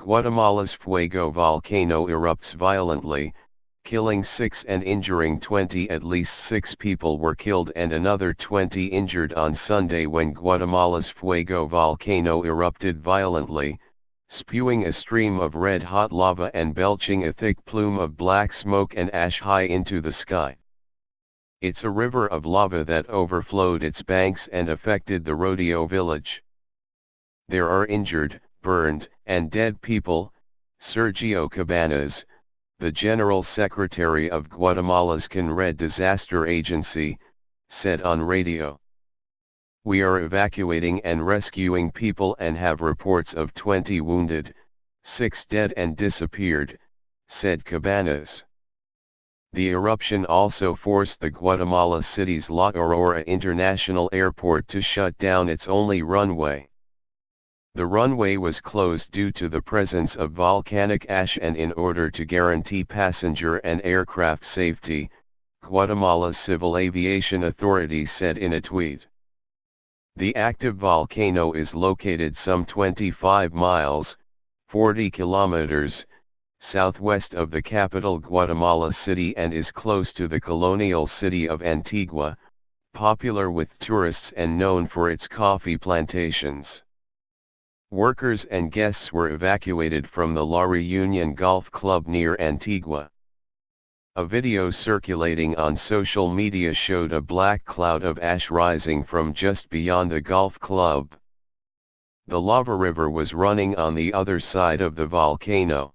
Guatemala's Fuego volcano erupts violently, killing 6 and injuring 20. At least 6 people were killed and another 20 injured on Sunday when Guatemala's Fuego volcano erupted violently, spewing a stream of red-hot lava and belching a thick plume of black smoke and ash high into the sky. It's a river of lava that overflowed its banks and affected the rodeo village. There are injured, burned, and dead people, Sergio Cabanas, the General Secretary of Guatemala's CONRED disaster agency, said on radio. We are evacuating and rescuing people and have reports of 20 wounded, 6 dead and disappeared, said Cabanas. The eruption also forced the Guatemala city's La Aurora International Airport to shut down its only runway. The runway was closed due to the presence of volcanic ash and in order to guarantee passenger and aircraft safety, Guatemala's Civil Aviation Authority said in a tweet. The active volcano is located some 25 miles, 40 kilometers, southwest of the capital Guatemala City and is close to the colonial city of Antigua, popular with tourists and known for its coffee plantations. Workers and guests were evacuated from the La Reunion Golf Club near Antigua. A video circulating on social media showed a black cloud of ash rising from just beyond the golf club. The lava river was running on the other side of the volcano.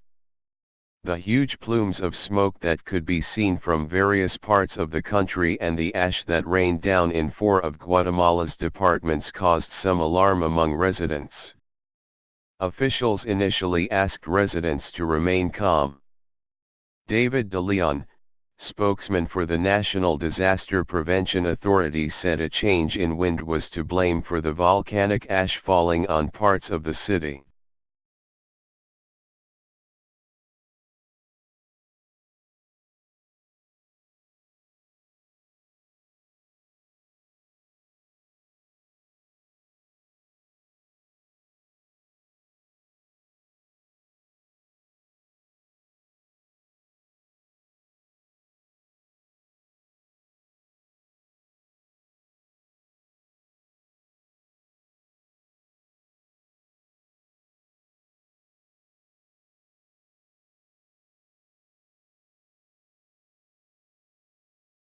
The huge plumes of smoke that could be seen from various parts of the country and the ash that rained down in 4 of Guatemala's departments caused some alarm among residents. Officials initially asked residents to remain calm. David De Leon, spokesman for the National Disaster Prevention Authority, said a change in wind was to blame for the volcanic ash falling on parts of the city.